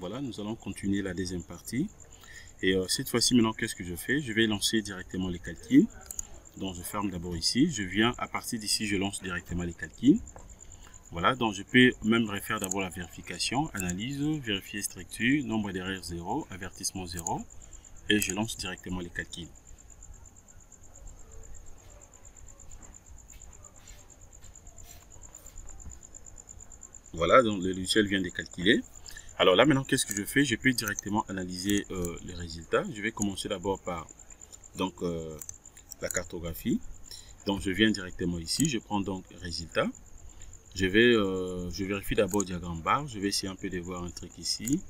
Voilà, nous allons continuer la deuxième partie. Et cette fois-ci, maintenant, qu'est-ce que je fais? Je vais lancer directement les calculs. Donc, je ferme d'abord ici. Je viens, à partir d'ici, je lance directement les calculs. Voilà, donc je peux même refaire d'abord la vérification, analyse, vérifier structure, nombre d'erreurs 0, avertissement 0. Et je lance directement les calculs. Voilà, donc le logiciel vient de calculer. Alors là, maintenant, qu'est-ce que je fais? Je peux directement analyser les résultats. Je vais commencer d'abord par la cartographie. Donc, je viens directement ici. Je prends donc résultats. Je vérifie d'abord diagramme barre. Je vais essayer un peu de voir un truc ici.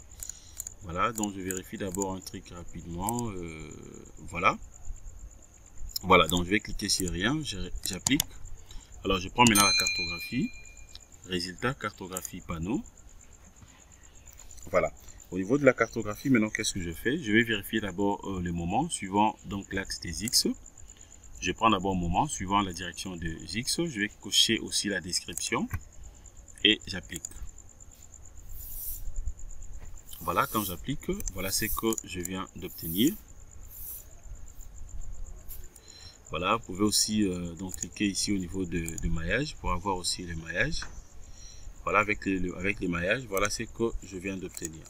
Voilà, donc je vérifie d'abord un truc rapidement. Voilà. Voilà, donc je vais cliquer sur rien. J'applique. Alors, je prends maintenant la cartographie. Résultat, cartographie, panneau. Voilà. Au niveau de la cartographie, maintenant, qu'est-ce que je fais? Je vais vérifier d'abord le moment suivant donc l'axe des X. Je prends d'abord moment suivant la direction de X. Je vais cocher aussi la description et j'applique. Voilà, quand j'applique, voilà ce que je viens d'obtenir. Voilà, vous pouvez aussi donc cliquer ici au niveau de maillage pour avoir aussi le maillage. Voilà, avec les maillages, voilà ce que je viens d'obtenir.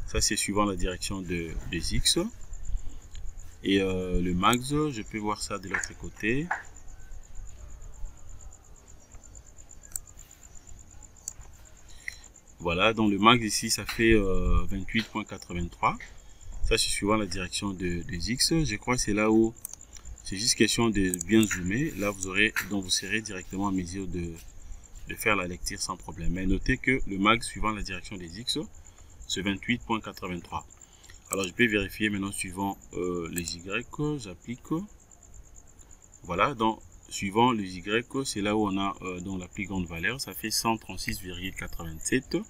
Ça, c'est suivant la direction des X. Et le max, je peux voir ça de l'autre côté. Voilà, donc le max ici, ça fait 28.83. Ça, c'est suivant la direction des X. Je crois que c'est là où c'est juste question de bien zoomer. Là, vous serez directement en mesure de faire la lecture sans problème. Mais notez que le max suivant la direction des X, c'est 28.83. Alors, je peux vérifier maintenant suivant les Y, j'applique. Voilà, donc suivant les Y, c'est là où on a donc la plus grande valeur, ça fait 136,87.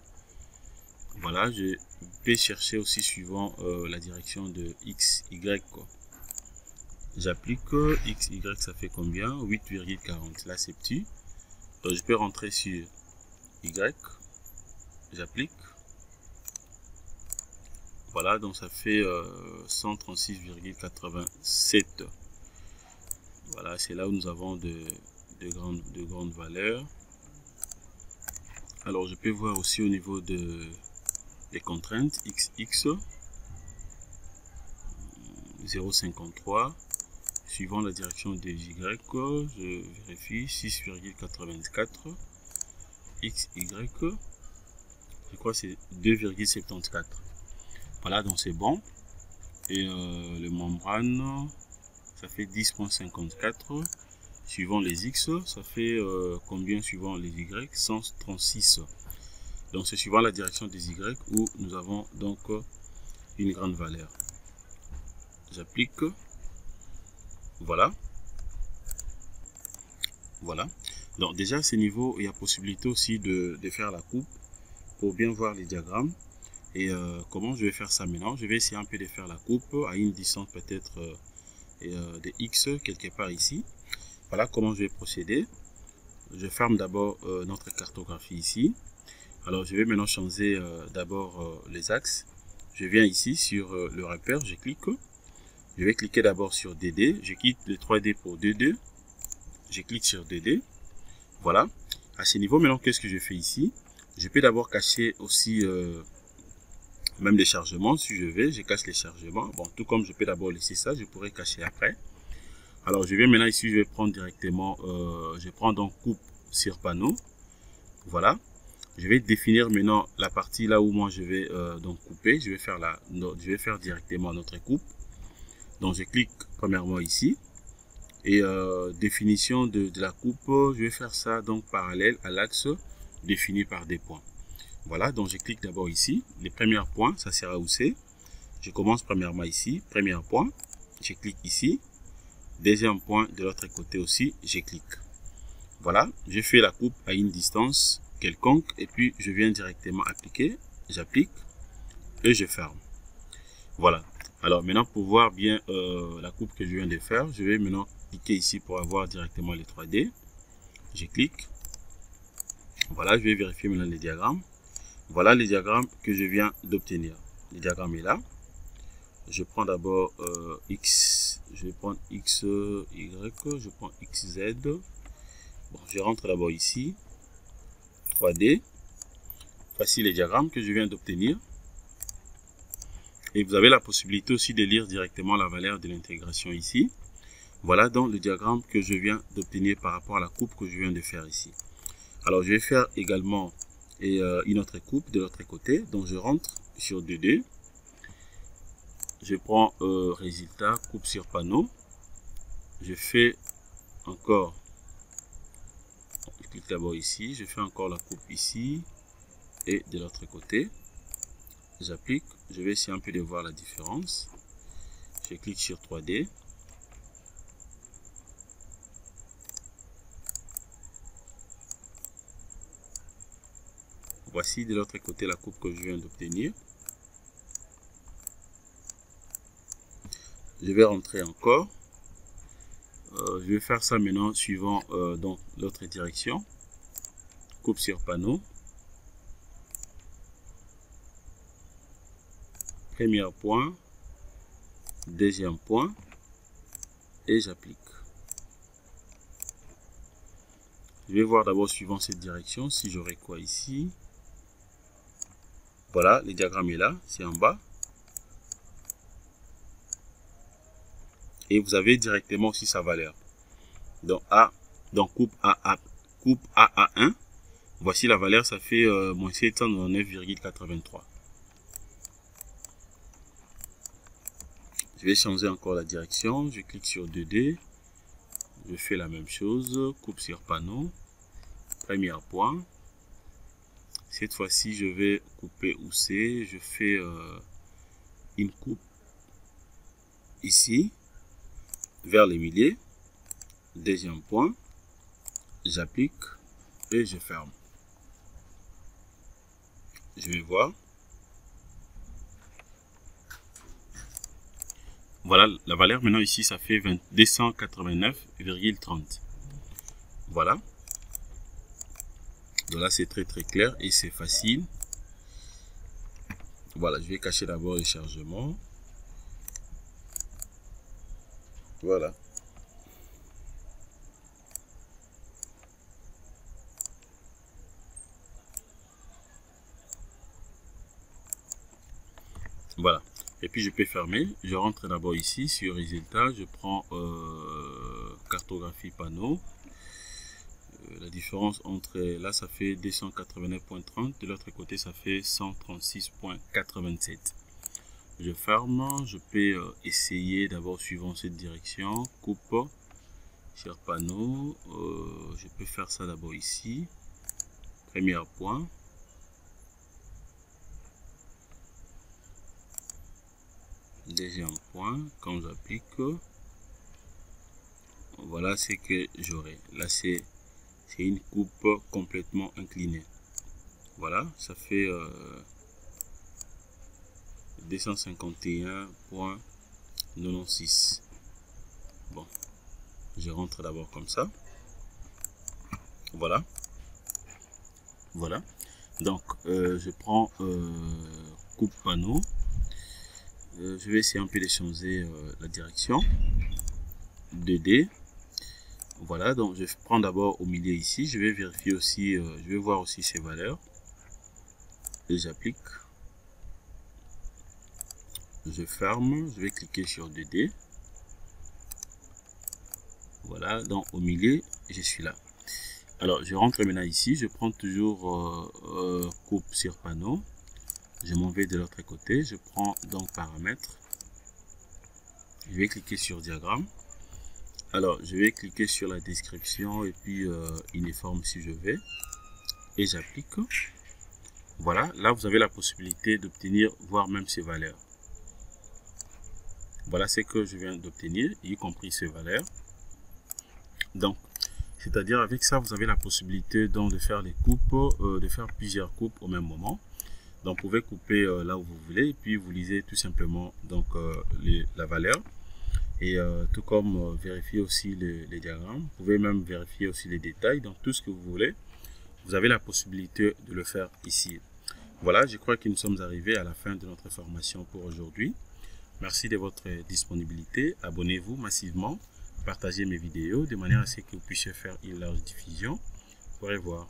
Voilà, je peux chercher aussi suivant la direction de X, Y. J'applique X, Y, ça fait combien? 8,40. Là, c'est petit. Donc, je peux rentrer sur Y. J'applique. Voilà, donc ça fait 136,87. Voilà, c'est là où nous avons de grandes valeurs. Alors, je peux voir aussi au niveau des contraintes, XX, 0,53. Suivant la direction des Y, je vérifie 6,84. XY, je crois que c'est 2,74. Voilà, donc c'est bon. Et le membrane, ça fait 10,54. Suivant les X, ça fait combien suivant les Y? 136. Donc c'est suivant la direction des Y où nous avons donc une grande valeur. J'applique. Voilà. Voilà. Donc déjà à ce niveau, il y a possibilité aussi de faire la coupe pour bien voir les diagrammes. Et comment je vais faire ça maintenant? Je vais essayer un peu de faire la coupe à une distance peut-être de X quelque part ici. Voilà comment je vais procéder. Je ferme d'abord notre cartographie ici. Alors je vais maintenant changer d'abord les axes. Je viens ici sur le repère, je clique. Je vais cliquer d'abord sur DD. Je quitte le 3D pour 2D. Je clique sur DD. Voilà. À ce niveau, maintenant, qu'est-ce que je fais ici? Je peux d'abord cacher aussi même les chargements. Si je vais, je cache les chargements. Bon, tout comme je peux d'abord laisser ça, je pourrais cacher après. Alors, je vais maintenant ici, je vais prendre directement, je prends donc coupe sur panneau. Voilà. Je vais définir maintenant la partie là où moi je vais donc couper. Je vais faire directement notre coupe. Donc, je clique premièrement ici. Et définition de la coupe, je vais faire ça donc parallèle à l'axe défini par des points. Voilà, donc je clique d'abord ici. Les premiers points, ça sera où c'est. Je commence premièrement ici, premier point. Je clique ici. Deuxième point de l'autre côté aussi, je clique. Voilà, je fais la coupe à une distance quelconque et puis je viens directement appliquer. J'applique et je ferme. Voilà. Alors maintenant pour voir bien la coupe que je viens de faire, je vais maintenant cliquer ici pour avoir directement les 3D. Je clique. Voilà, je vais vérifier maintenant les diagrammes. Voilà les diagrammes que je viens d'obtenir. Le diagramme est là. Je prends d'abord X, je vais prendre X, Y, je prends XZ. Bon, je rentre d'abord ici, 3D. Voici les diagrammes que je viens d'obtenir. Et vous avez la possibilité aussi de lire directement la valeur de l'intégration ici. Voilà donc le diagramme que je viens d'obtenir par rapport à la coupe que je viens de faire ici. Alors je vais faire également une autre coupe de l'autre côté. Donc je rentre sur 2D. Je prends résultat, coupe sur panneau. Je fais encore, je clique d'abord ici, je fais encore la coupe ici et de l'autre côté. J'applique, je vais essayer un peu de voir la différence. Je clique sur 3D. Voici de l'autre côté la coupe que je viens d'obtenir. Je vais rentrer encore. Je vais faire ça maintenant suivant donc l'autre direction. Coupe sur panneau. Premier point. Deuxième point. Et j'applique. Je vais voir d'abord suivant cette direction si j'aurai quoi ici. Voilà, le diagramme est là, c'est en bas. Et vous avez directement aussi sa valeur. Donc coupe AA1. Voici la valeur, ça fait moins 799,83. Je vais changer encore la direction. Je clique sur 2D. Je fais la même chose. Coupe sur panneau. Premier point. Cette fois-ci, je vais couper où c'est. Je fais une coupe ici, vers les milliers. Deuxième point. J'applique et je ferme. Je vais voir. Voilà, la valeur maintenant ici, ça fait 289,30. Voilà. Donc là, c'est très clair et c'est facile. Voilà, je vais cacher d'abord le chargement. Voilà. Voilà. Et puis je peux fermer. Je rentre d'abord ici sur résultat. Je prends cartographie panneau. La différence entre là, ça fait 289,30. De l'autre côté, ça fait 136,87. Je ferme. Je peux essayer d'abord suivant cette direction. Coupe sur panneau. Je peux faire ça d'abord ici. Premier point. Deuxième point, quand j'applique, voilà ce que j'aurai. Là, c'est une coupe complètement inclinée. Voilà, ça fait 251,96. Bon, je rentre d'abord comme ça. Voilà. Voilà. Donc, je prends coupe panneau. Je vais essayer un peu de changer la direction. 2D. Voilà, donc je prends d'abord au milieu ici. Je vais vérifier aussi, je vais voir aussi ces valeurs. Et j'applique. Je ferme. Je vais cliquer sur 2D. Voilà, donc au milieu, je suis là. Alors, je rentre maintenant ici. Je prends toujours coupe sur panneau. Je m'en vais de l'autre côté. Je prends donc paramètres. Je vais cliquer sur diagramme. Alors, je vais cliquer sur la description et puis uniforme si je vais. Et j'applique. Voilà, là vous avez la possibilité d'obtenir, voire même ces valeurs. Voilà ce que je viens d'obtenir, y compris ces valeurs. Donc, c'est-à-dire avec ça, vous avez la possibilité donc de faire les coupes, de faire plusieurs coupes au même moment. Donc, vous pouvez couper là où vous voulez et puis vous lisez tout simplement donc la valeur. Et tout comme vérifier aussi les diagrammes, vous pouvez même vérifier aussi les détails, donc tout ce que vous voulez. Vous avez la possibilité de le faire ici. Voilà, je crois que nous sommes arrivés à la fin de notre formation pour aujourd'hui. Merci de votre disponibilité. Abonnez-vous massivement, partagez mes vidéos de manière à ce que vous puissiez faire une large diffusion. Au revoir.